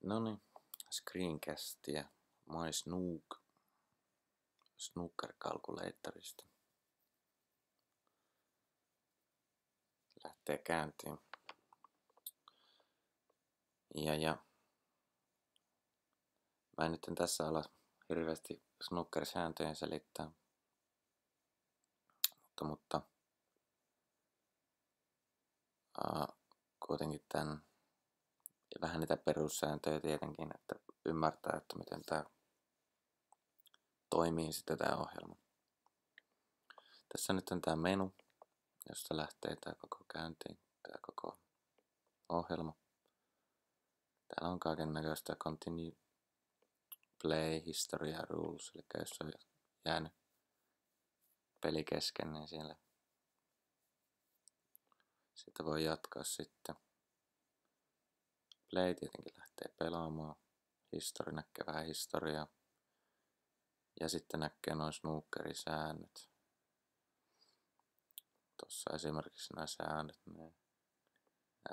Noniin, screencastia My Snooker Calculatorista. Lähtee käyntiin. Mä en nyt tässä ala hirveästi snooker-sääntöjen selittää. Mutta kuitenkin vähän niitä perussääntöjä tietenkin, että ymmärtää, että miten tää toimii sitten tää ohjelma. Tässä nyt on tää menu, josta lähtee tää koko käyntiin, tää koko ohjelma. Täällä on kaiken näköistä continue, play, history ja rules, eli jos on jäänyt peli kesken, niin siellä sitä voi jatkaa sitten. Play tietenkin lähtee pelaamaan, history näkee vähän historiaa ja sitten näkee noin snookerisäännöt. Tossa esimerkiksi nämä säännöt, niin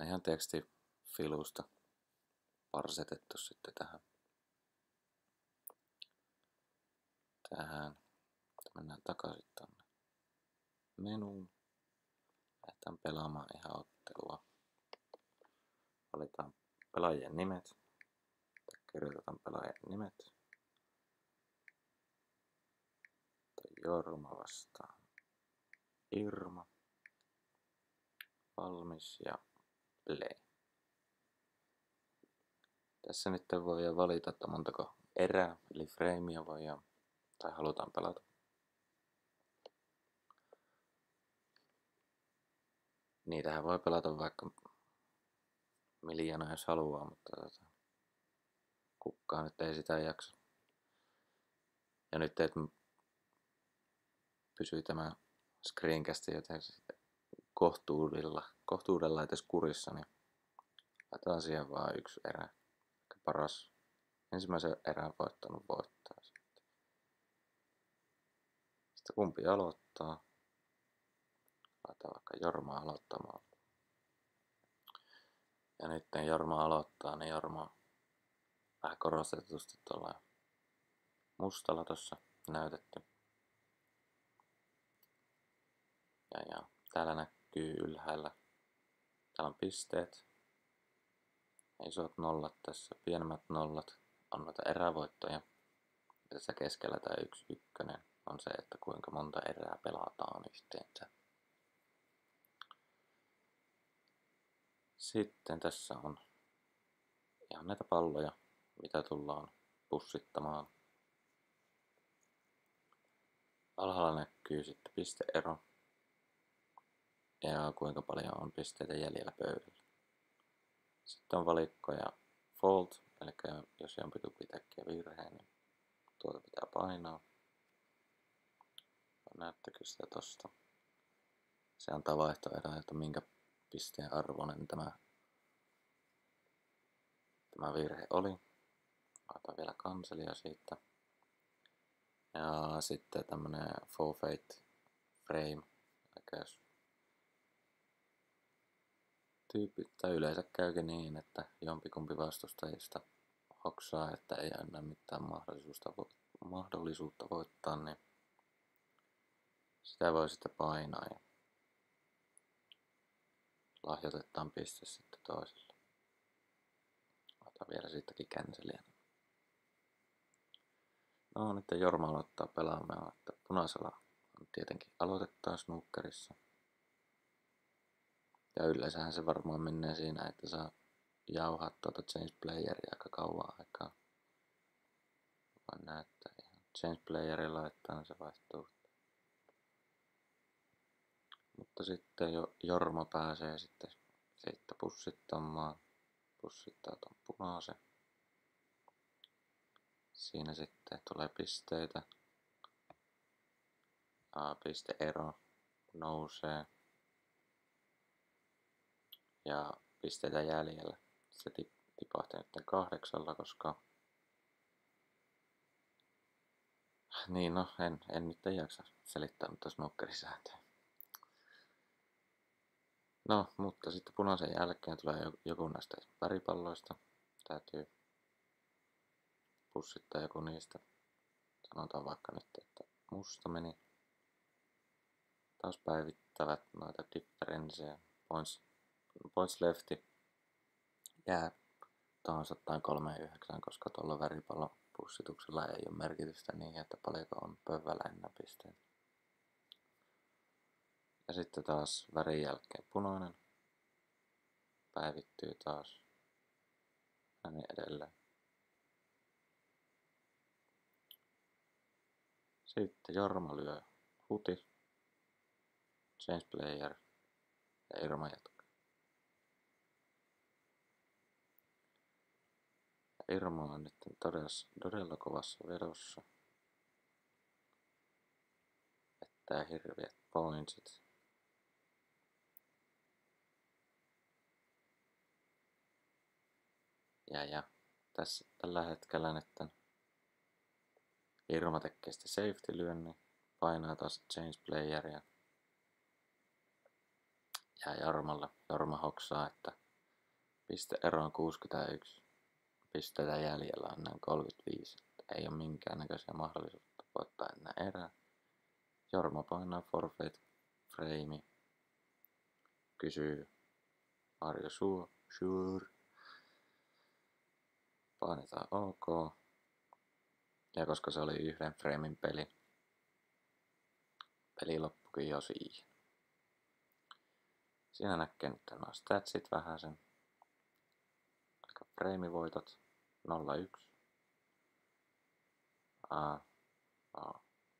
ihan tekstifilusta parsetettu sitten tähän. Mennään takaisin tonne menuun. Lähdetään pelaamaan ihan ottelua. Valitaan pelaajien nimet. Kirjoitetaan pelaajien nimet. Jorma vastaan Irma. Valmis ja play. Tässä nyt voi valita, että montako erää, eli freimiä tai halutaan pelata. Niitähän voi pelata vaikka miljoona jos haluaa, mutta kukaan nyt ei sitä jaksa. Ja nyt pysyy tämä screencast joten kohtuudella edes kurissa, niin laitetaan siihen vaan yksi erä. Paras ensimmäisen erän voittanut voittaa sitten. Sitten kumpi aloittaa? Laitetaan vaikka Jorma aloittamaan. Ja nyt Jorma aloittaa, niin Jorma vähän korostetusti tuolla mustalla tuossa näytetty. Ja täällä näkyy ylhäällä. Täällä on pisteet. Isot nollat tässä, pienemmät nollat on noita erävoittoja. Ja tässä keskellä tämä 1-1 on se, että kuinka monta erää pelataan yhteensä. Sitten tässä on ihan näitä palloja, mitä tullaan pussittamaan. Alhaalla näkyy sitten pisteero ja kuinka paljon on pisteitä jäljellä pöydällä. Sitten on valikkoja fault, eli jos jompikumpi tekee virheen, niin tuota pitää painaa. Näettekö sitä tosta? Se antaa vaihtoehdon, että minkä pisteen arvoinen tämä virhe oli. Laitan vielä kanselia siitä. Ja sitten tämmönen forfeit frame, eli jos tai yleensä käykin niin, että jompikumpi vastustajista hoksaa, että ei anna mitään mahdollisuutta voittaa, niin sitä voi sitten painaa ja lahjoitetaan piste sitten toiselle. Otan vielä siitäkin canceliä. No nyt Jorma aloittaa pelaamaan, että punaisella tietenkin aloitetaan snookerissa. Ja yleensähän se varmaan menee siinä, että saa jauhaa change playeria aika kauan aikaa. Vaan näyttää ihan change playerin laittaa, niin se vaihtuu. Mutta sitten Jorma pääsee sitten pussittamaan. Pussittaa ton punaisen. Siinä sitten tulee pisteitä. Pisteero nousee. Ja pisteitä jäljellä. Se tipahti nyt 8, koska niin no, en nyt jaksa selittää nyt snookkerisääntöjä. No, mutta sitten punaisen jälkeen tulee joku näistä väripalloista. Täytyy pussittaa joku niistä. Sanotaan vaikka nyt, että musta meni. Taas päivittävät noita differenssejä. Points lefti jää tahansa tai 3,9, koska tuolla väripallon pussituksella ei ole merkitystä niin, että paljonko on pöydällä enää pisteitä. Ja sitten taas värin jälkeen punainen. Päivittyy taas. Ja niin edelleen. Sitten Jorma lyö huti. Change player. Ja Irma jatkaa. Ja Irma on nyt todella kovassa vedossa. Vettää hirveät pointsit. Ja tässä tällä hetkellä nyt Irma tekee sitten safety-lyönnin. Painaa taas change playeria. Ja Jorma hoksaa, että pisteero on 61. Pisteitä jäljellä on näin 35. Ei ole minkäännäköisiä mahdollisuutta voittaa enää erää. Jorma painaa forfeit frame. Kysyy, are you sure? Painetaan OK. Ja koska se oli yhden framein peli loppukin jo siihen. Siinä näkee nyt nuo statsit vähäsen. Aika freimivoitot 0,1.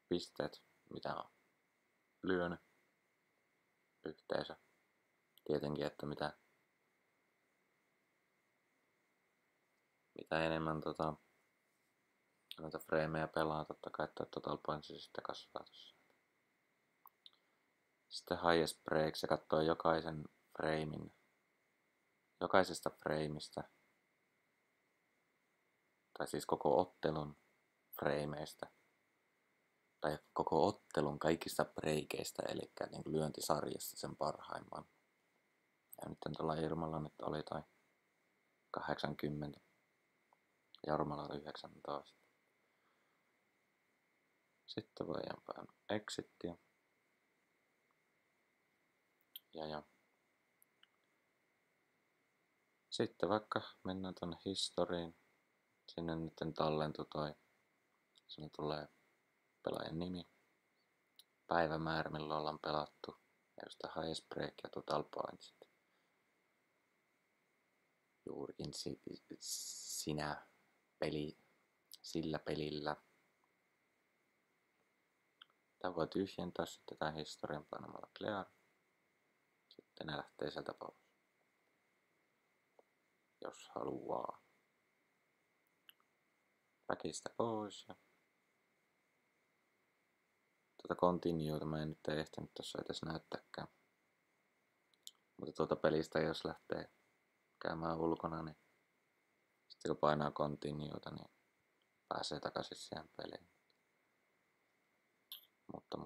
Pisteet, mitä on lyönyt yhteensä. Tietenkin, että mitä enemmän noita frameja pelaa, totta kai toi total points sitten kasvaa tossa. Sitten highest break, se katsoo jokaisesta frameista, tai siis koko ottelun frameista, tai koko ottelun kaikista breikeistä, eli niin lyöntisarjasta sen parhaimman. Ja nyt tuolla Irmalla nyt oli toi 80, Jormalla oli 19. Sitten voidaan painaa exittiä. Ja. Sitten vaikka mennään tonne historiin. Sinne nyt tallentuu sinne tulee pelaajan nimi, päivämäärä milloin ollaan pelattu, ja just highest break ja total points. Juurikin sillä pelillä. Tää voi tyhjentää sitten tämän historian painamalla clear. Sitten ne lähtee sieltä pois. Jos haluaa. Väkistä pois. Ja continueta mä en nyt ehtinyt tossa edes näyttääkään. Mutta tuota pelistä jos lähtee käymään ulkona, niin sitten kun painaa continueta, niin pääsee takaisin siihen peliin. Mutta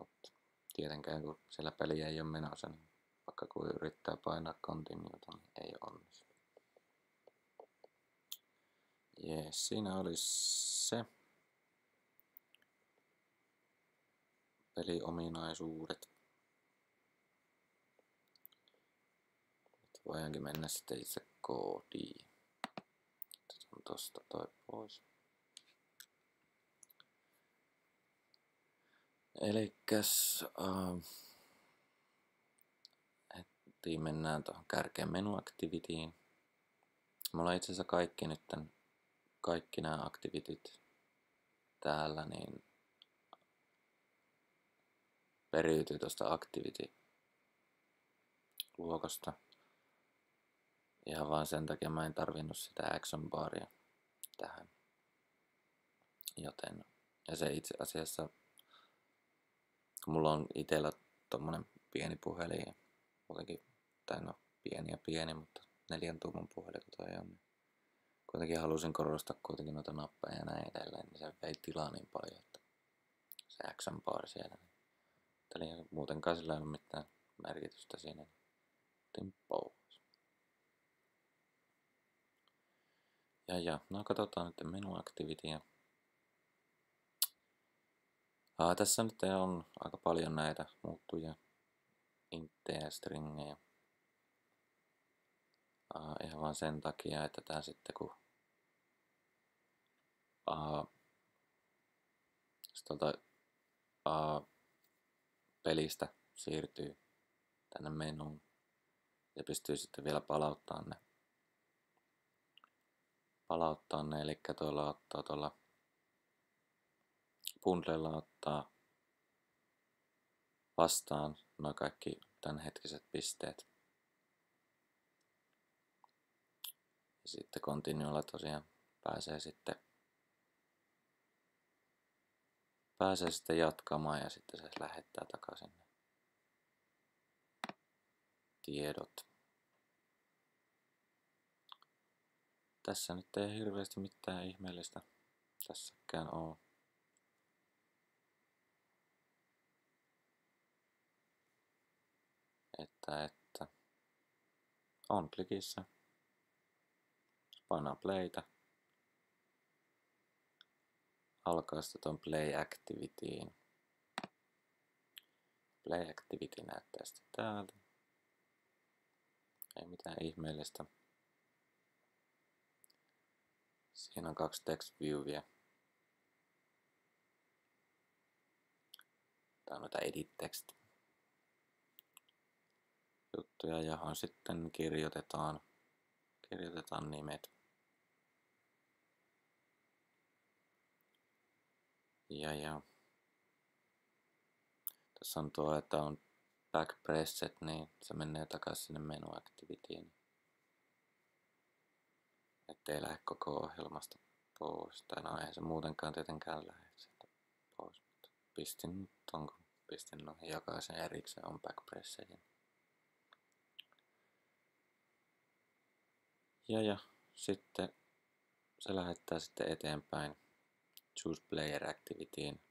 tietenkään kun siellä peli ei ole menossa, niin vaikka kun yrittää painaa continueta, niin ei onnistu. Jees, siinä olisi se. Peliominaisuudet. Nyt voidaankin mennä sitten itse koodiin. Otetaan tosta toi pois. Elikkäs mennään tuohon kärkeen menu-activityin. Mulla on itse asiassa kaikki nämä activityt täällä niin periytyy tuosta activity-luokosta. Ihan vaan sen takia mä en tarvinnut sitä action baria tähän. Ja se itse asiassa, kun mulla on itellä tommonen pieni puhelin ja muutenkin, tai no pieni, mutta 4 tuuman puhelin kun toi on, niin kuitenkin halusin korostaa kuitenkin noita nappeja ja näin edelleen, niin se vei tilaa niin paljon, että se action bar siellä. Eli muutenkaan sillä ei ole mitään merkitystä siinä. Otin pois. Ja no katsotaan nyt menu activityä. Tässä nyt on aika paljon näitä muuttujia, inttejä ja stringejä. Ihan vaan sen takia, että tää sitten kun tuolta pelistä siirtyy tänne menuun ja pystyy sitten vielä palauttaa ne, eli tuolla bundlella ottaa vastaan nuo kaikki tämänhetkiset pisteet. Ja sitten continuella tosiaan pääsee sitten jatkamaan ja sitten se lähettää takaisin ne tiedot. Tässä nyt ei hirveästi mitään ihmeellistä tässäkään ole. Että on klikissä, painaa playtä, alkaa sitten tuon play activityin. Play activity näyttää sitten täältä. Ei mitään ihmeellistä. Siinä on 2 text viewia. Tää on noita edit text juttuja, johon sitten kirjoitetaan nimet. Ja tässä on tuo, että on back pressed, niin se menee takaisin sinne menu activityin. Ettei lähde koko ohjelmasta pois. Tai no eihän se muutenkaan tietenkään lähde sieltä pois. Mutta pistin noihin jokaisen erikseen on back pressedin. Ja sitten se lähettää sitten eteenpäin choose player activityin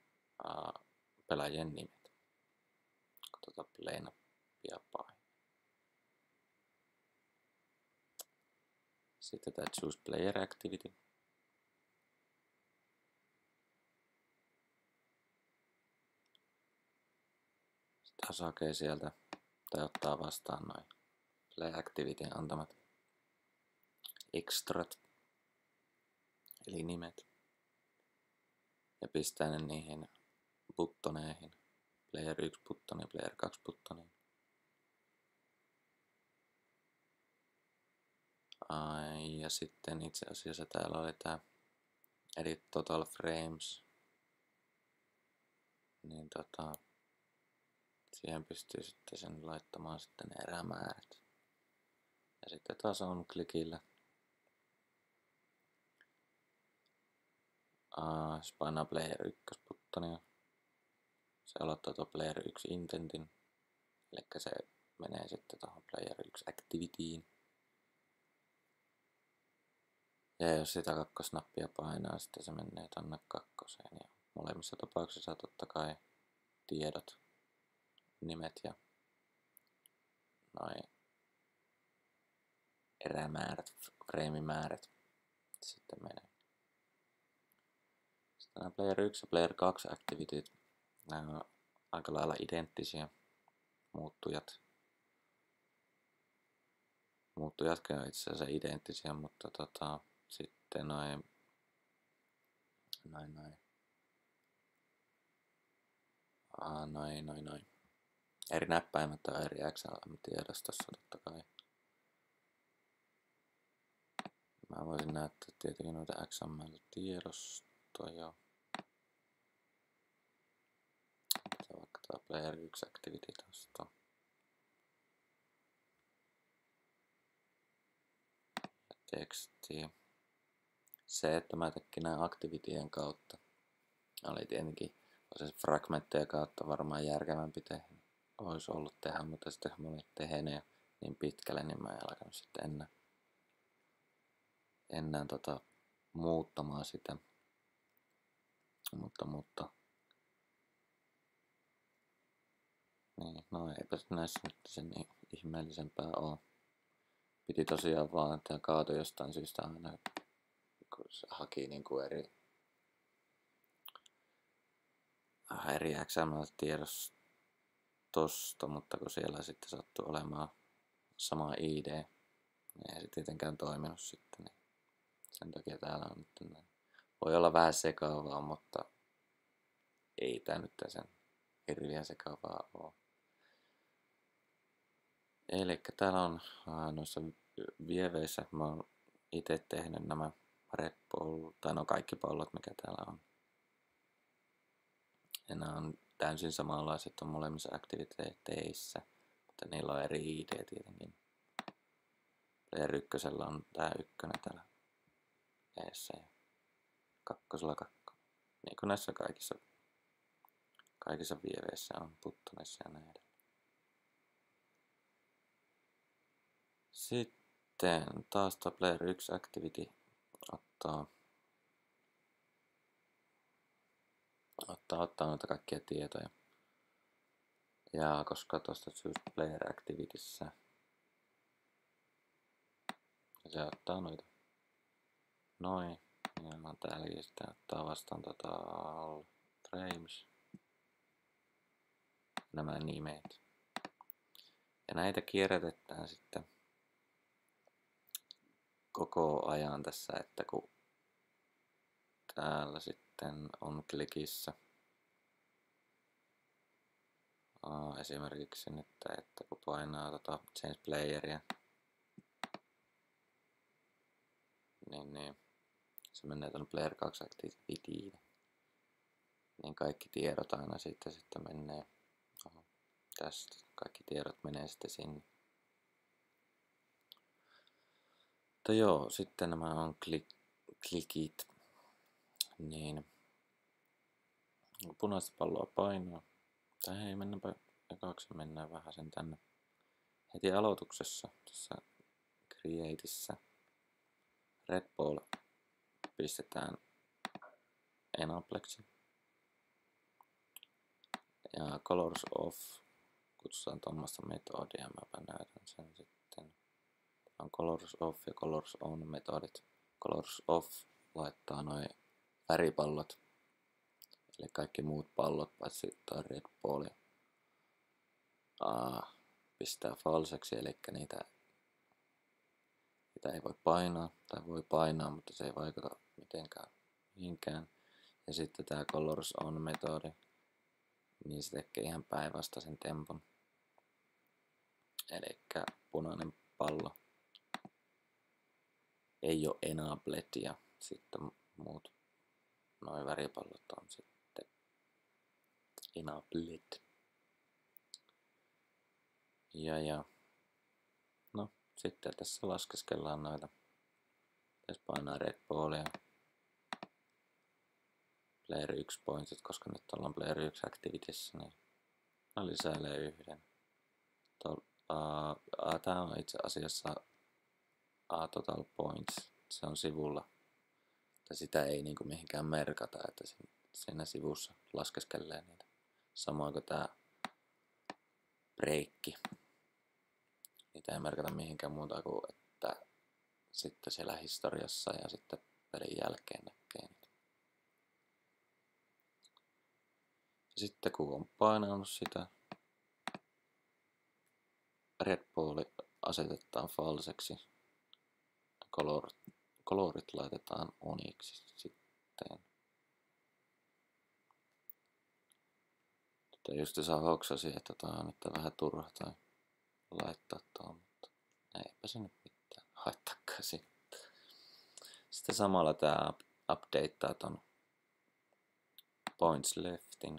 pelaajien nimet. Katsotaan play-nappia pahin. Sitten tämä choose player activity. Sitten hakee sieltä tai ottaa vastaan noin play activityn antamat extrat, eli nimet, ja pistää ne niihin buttoneihin, player 1 buttoniin, player 2 buttoniin. Ja sitten itse asiassa täällä oli tää edit total frames, niin siihen pystyy sitten sen laittamaan sitten ne erämäärät. Ja sitten taas on klikillä. Jos painaa player 1 buttonia, se aloittaa tuon player 1 intentin, eli se menee sitten tuohon player 1 activityin. Ja jos sitä kakkosnappia painaa, sitten se menee tonne kakkoseen. Ja molemmissa tapauksissa totta kai tiedot, nimet ja noin erämäärät, freimimäärät sitten menee. Sitten nämä player 1 ja player 2 activityt, nämä on aika lailla identtisiä muuttujat. Muuttujatkin on itse asiassa identtisiä, mutta sitten noin. Eri näppäimet on eri XLM-tiedostossa totta kai. Mä voisin näyttää tietenkin noita XML-tiedostoja. Vaikka tää player 1 activity tosta. Ja teksti. Se, että mä tekin näin activityen kautta, oli tietenkin fragmentteja kautta varmaan järkevämpi tehdä. Olisi ollut tehdä, mutta sitten kun mä olin tehnyt jo niin pitkälle, niin mä en alkanut sitten enää muuttamaan sitä. Mutta niin, no eipä näissä nyt sen ihmeellisempää ole. Piti tosiaan vaan, että kaatoi jostain syystä aina, kun se haki niinku eri XML-tiedostosta, mutta kun siellä sitten sattui olemaan sama ID, niin ei se tietenkään toiminut sitten. Niin sen takia täällä on nyt näin. Voi olla vähän sekaavaa, mutta ei tää nyt sen hirveän sekaavaa ole. Elikkä täällä on noissa vieveissä, mä oon itse tehnyt nämä tai no kaikki pallot mikä täällä on. Ja nämä on täysin samanlaiset on molemmissa aktiviteeteissä, mutta niillä on eri ID tietenkin. Player 1 on tää ykkönen täällä eessä ja kakkosella kakkonen. Niin kuin näissä kaikissa vieveissä on buttonissa ja näin edelleen. Sitten taas tämä Player 1 Activity ottaa noita kaikkia tietoja. Ja koska tuosta syystä Player Activityssä se ottaa noita noin. Ja on täälläkin sitten ottaa vastaan all frames. Nämä nimet. Ja näitä kierrätetään sitten koko ajan tässä, että kun täällä sitten on klikissä esimerkiksi nyt, että kun painaa Change Playeria, niin se menee tuonne Player 2 Activityin. Niin kaikki tiedot aina sitten menee tästä. Kaikki tiedot menee sitten sinne. Mutta joo, sitten nämä on klikit. Niin kun punaista palloa painaa. Tai hei, mennään vähän sen tänne. Heti aloituksessa tässä Createissa Red Ball pistetään Enableksi. Ja Colors Off kutsutaan tuommoista metodia. Mäpä näytän sen sitten. On Colors Off ja Colors On metodit. Colors Off laittaa noin väripallot. Eli kaikki muut pallot paitsi toi Red Ball pistää falseksi, eli niitä ei voi painaa, tai voi painaa, mutta se ei vaikuta mitenkään mihinkään. Ja sitten tää Colors On metodi, niin se tekee ihan päinvastaisen tempun. Eli punainen pallo ei ole enabled ja sitten muut noin väripallot on sitten enabled. Ja no sitten tässä laskeskellaan noita. Tässä painaa Red Ballia. Player 1 pointit, koska nyt ollaan Player 1 Activityssä, niin ne lisäilee yhden. Tää on itse asiassa total points. Se on sivulla. Että sitä ei niinku mihinkään merkata, että siinä sivussa laskeskelee niitä. Samoin kuin tää breikki. Niitä ei merkata mihinkään muuta kuin, että sitten siellä historiassa ja sitten pelin jälkeen näkee niitä. Ja sitten kun on painanut sitä, Red Ball asetetaan falseksi. Kolorit laitetaan oniksi sitten. Just saa hoksasi, että tää on nyt vähän turha tai laittaa tuon, mutta eipä se nyt mitään haittakaan sitten. Sitten samalla tää updateaa ton points leftin.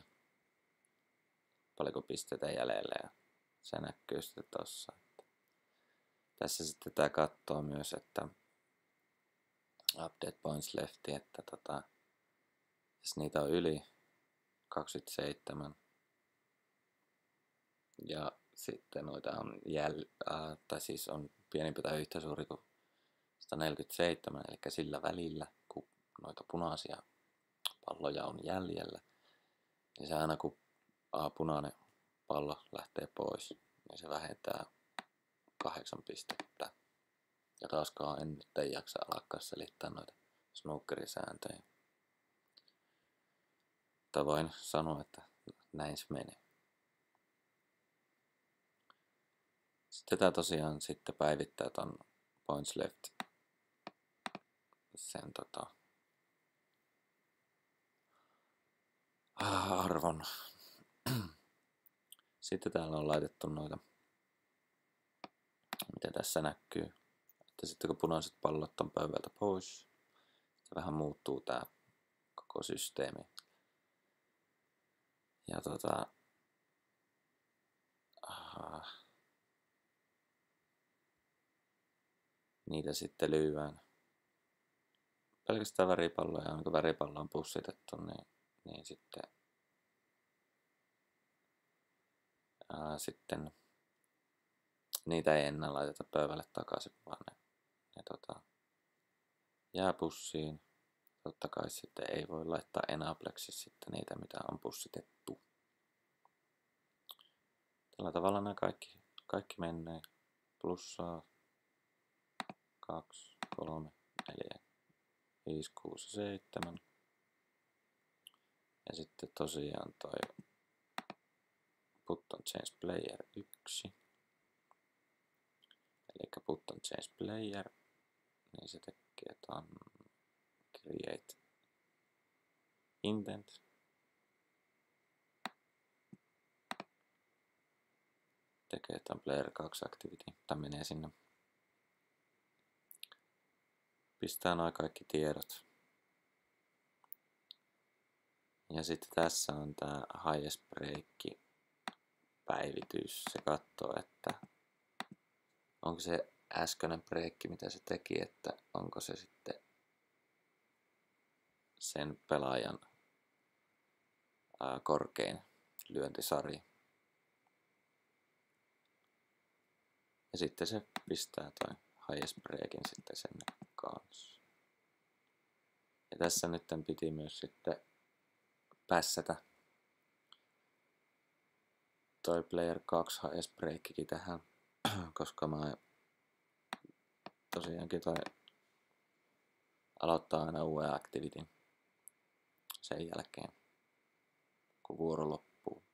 Paljonko pisteitä jäljellä ja se näkyy sitten tossa. Tässä sitten tää katsoo myös, että update points lefti, että jos niitä on yli 27 ja sitten noita on tai siis on pienempi tai yhtä suuri kuin 147, eli sillä välillä, kun noita punaisia palloja on jäljellä, niin se aina kun punainen pallo lähtee pois, niin se vähentää 8 pistettä. Ja taaskaan en nyt jaksa alkaa selittää noita snookkerisääntöjä. Tai voin sanoa, että näin se menee. Sitten tää tosiaan sitten päivittää ton points left sen arvon. Sitten täällä on laitettu noita, mitä tässä näkyy. Että sitten kun punaiset pallot on pöydältä pois, se vähän muuttuu tää koko systeemi. Ja niitä sitten lyödään. Pelkästään väripalloja, kun väripallo on pussitettu, niin sitten niitä ei enää laiteta pöydälle takaisin, vaan ne jää pussiin. Totta kai sitten ei voi laittaa enableksi sitten niitä, mitä on pussitettu. Tällä tavalla nämä kaikki menee. Plussaa 2, 3, 4, 5, 6, 7. Ja sitten tosiaan toi button change player 1. Eli button change player, niin se tekee ton create indent. Tekee ton player 2 activity, tai menee sinne. Pistää nuo kaikki tiedot. Ja sitten tässä on tää highest break päivitys. Se katsoo, että onko se äskeinen breikki, mitä se teki, että onko se sitten sen pelaajan korkein lyöntisarja. Ja sitten se pistää toi highest breakin sitten sen kanssa. Ja tässä nyt piti myös sitten pässätä toi player 2 highest breakikin tähän, koska mä tosiaankin toi aloittaa aina uuden activityn sen jälkeen, kun vuoro loppuu.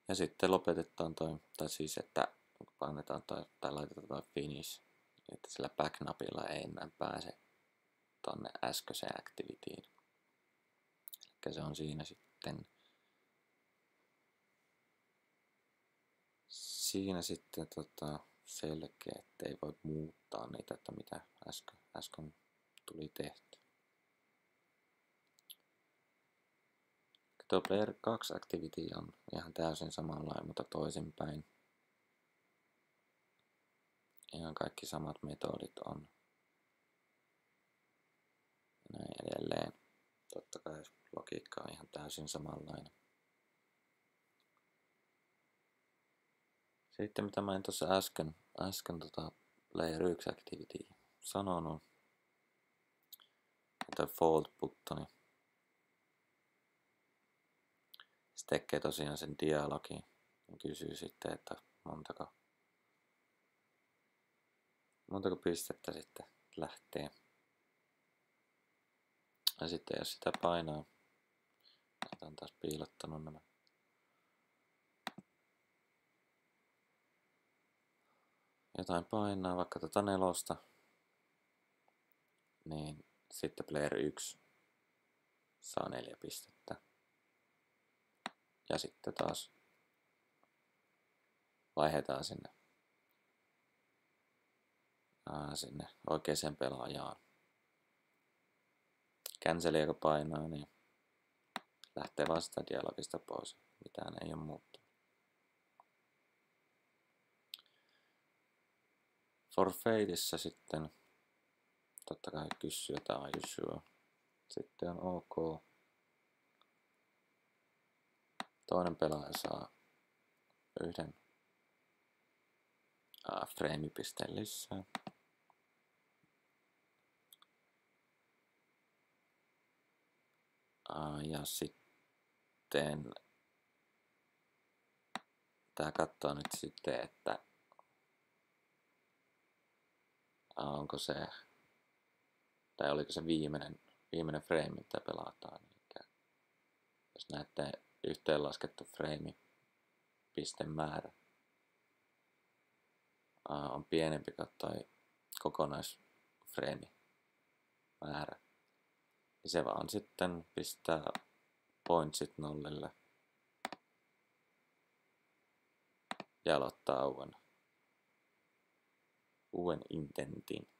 Ja sitten lopetetaan toi, tai siis että painetaan toi, tai laitetaan toi finish, että sillä back-napilla ei enää pääse tonne äskeiseen activityin. Eli se on siinä sitten selkeä, ettei voi muuttaa niitä, että mitä äsken tuli tehty. Tuo player 2 activity on ihan täysin samanlainen, mutta toisinpäin. Ihan kaikki samat metodit on. Ja näin edelleen. Totta kai logiikka on ihan täysin samanlainen. Sitten mitä mä en tuossa äsken player 1 activity sanonut. Tämä fold buttoni. Se tekee tosiaan sen dialogin. Ja kysyy sitten, että montako pistettä sitten lähtee. Ja sitten jos sitä painaa, on taas piilottanut nämä. Jotain painaa, vaikka 4, niin sitten player 1 saa 4 pistettä. Ja sitten taas vaihdetaan sinne oikeaan pelaajaan. Canceli, kun painaa, niin lähtee vaan sitä dialogista pois. Mitään ei ole muuttunut. Forfeitissa sitten totta kai kysyy jotain, are you sure? Sitten on ok. Toinen pelaaja saa 1 frame-pisteen lisää. Ja sitten tää katsoo nyt sitten, että onko se, tai oliko se viimeinen frame, mitä pelataan. jos näette yhteenlaskettu frame pistemäärä on pienempi kuin toi kokonaisframe määrä, niin se vaan sitten pistää pointsit nollille ja aloittaa uuden intentin.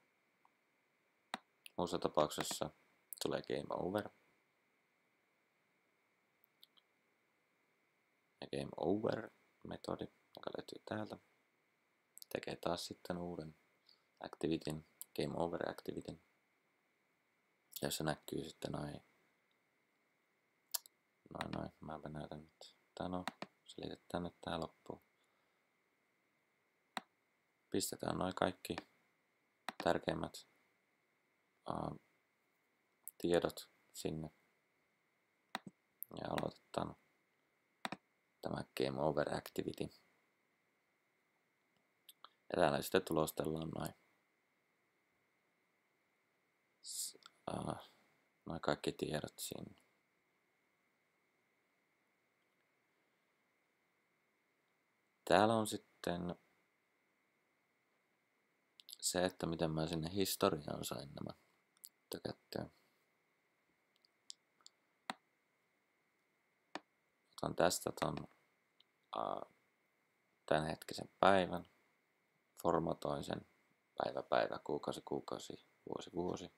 Muussa tapauksessa tulee game over. Ja game over metodi, joka löytyy täältä, tekee taas sitten uuden activityn, game over activityn, jossa näkyy sitten noin, mäpä näytän nyt, selitetään nyt tää loppuun. Pistetään noin kaikki tärkeimmät tiedot sinne ja aloitetaan tämä game over activity. Ja täällä sitten tulostellaan noin kaikki tiedot sinne. Täällä on sitten se, että miten mä sinne historiaan sain nämä tökättyä. Otan tästä ton tämänhetkisen päivän, formatoin sen päivä, kuukausi, vuosi.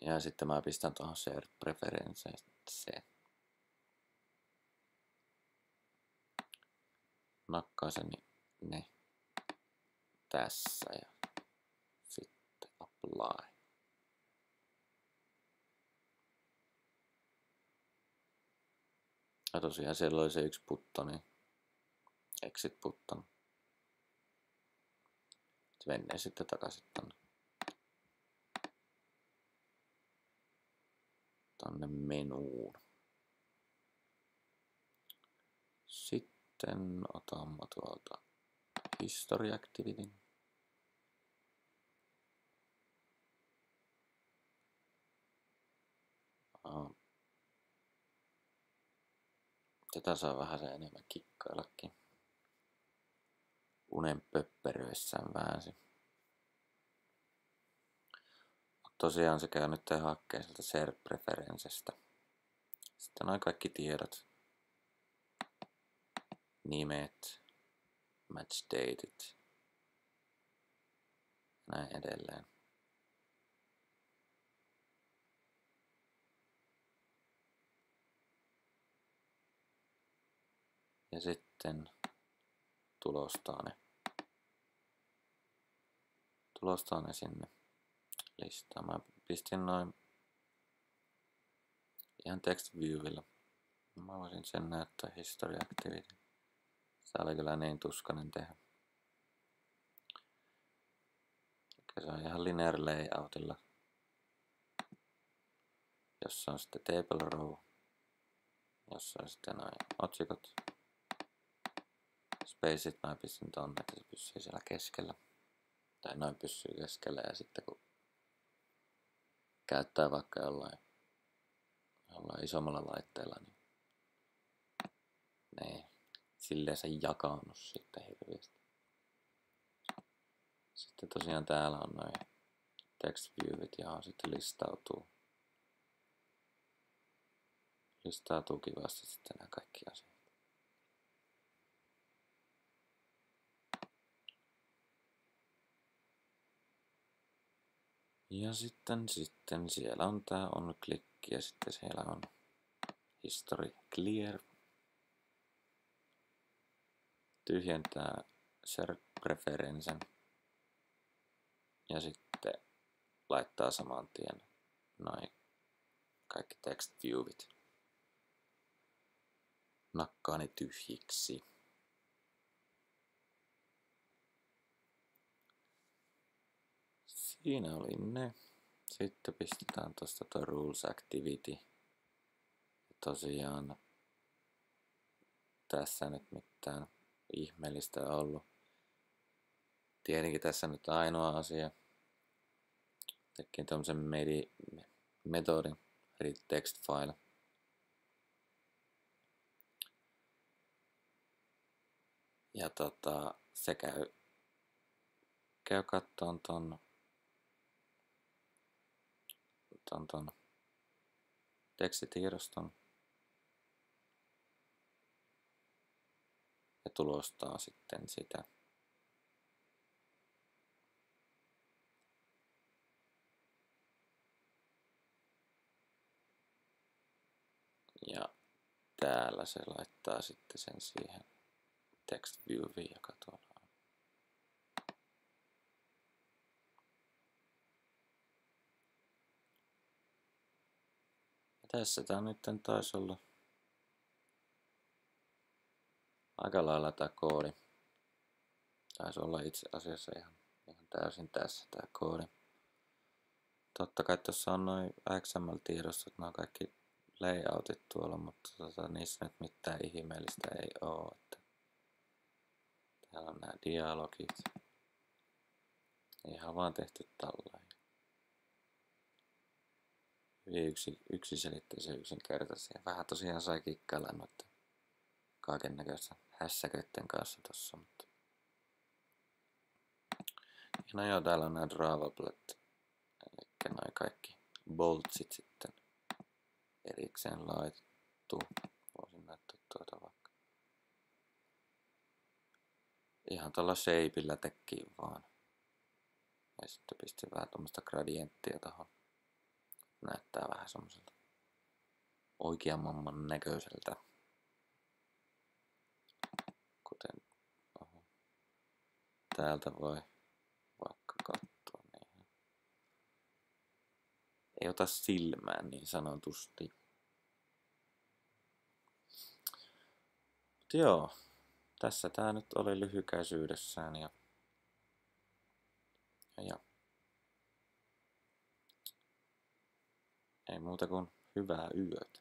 Ja sitten mä pistän tuohon share preferenceeseen. Nakkaisin ne tässä ja sitten apply. Ja tosiaan siellä oli se yksi buttoni, exit button. Se menee sitten takaisin tonne menuun. Sitten otamme tuolta history activity. Tätä saa vähän se enemmän kikkaillakin. Unen pöpperöissään väänsi. Tosiaan se käy nyt hakkeen sieltä share preferencestä. Sitten on kaikki tiedot. Nimet, match dateit, näin edelleen. Ja sitten tulostaa ne sinne listaan. Mä pistin noin ihan text viewillä. Mä voisin sen näyttää history activity. Se oli kyllä niin tuskainen tehdä. Se on ihan linear layoutilla, jossa on sitten table row, jossa on sitten noin otsikot. Spaceit mä pistin tonne, että se pysyy siellä keskellä. Tai noin pysyy keskellä ja sitten kun käyttää vaikka jollain isommalla laitteella, niin ne ei silleen se jakaannut sitten hirveästi. Sitten tosiaan täällä on noin text viewit ja sitten listautuu kivasti sitten nämä kaikki asiat. Ja sitten siellä on tää on klikki ja sitten siellä on history clear. Tyhjentää share preferencen ja sitten laittaa saman tien noin kaikki text viewit. Nakkaa ne tyhjiksi. Siinä oli ne. Sitten pistetään tuosta tuo rules activity. Ja tosiaan tässä nyt mitään ihmeellistä ollut. Tietenkin tässä nyt ainoa asia. Tekin tämmösen metodin edit text file. Ja se käy kattoon ton tekstitiedoston ja tulostaa sitten sitä. Ja täällä se laittaa sitten sen siihen text viewviin, joka tuolla on. Ja tässä tää nyt taisi olla aika lailla tää koodi. Taisi olla itse asiassa ihan täysin tässä tää koodi. Totta kai tuossa on noin XML-tiedostot, nämä kaikki layoutit tuolla, mutta niissä nyt mitään ihmeellistä ei oo. Että täällä on nämä dialogit. Ihan vaan tehty tällainen. Hyvin yksiselitteisen yksinkertaisia. Vähän tosiaan sai kikkailla noiden kaiken näköistä hässäköiden kanssa tossa, mutta no joo, täällä on nämä drawablet, eli noi kaikki boltsit sitten erikseen laitettu. Voisin näyttää tuota vaikka. Ihan tällä shapeillä tekkiin vaan. Ja sitten pisti vähän tuommoista gradienttia tohon. Näyttää vähän semmoiselta oikean mamman näköiseltä. Kuten täältä voi vaikka katsoa. Niin. Ei ota silmään niin sanotusti. Mut joo, tässä tää nyt oli lyhykäisyydessään ja ei muuta kuin hyvää yötä.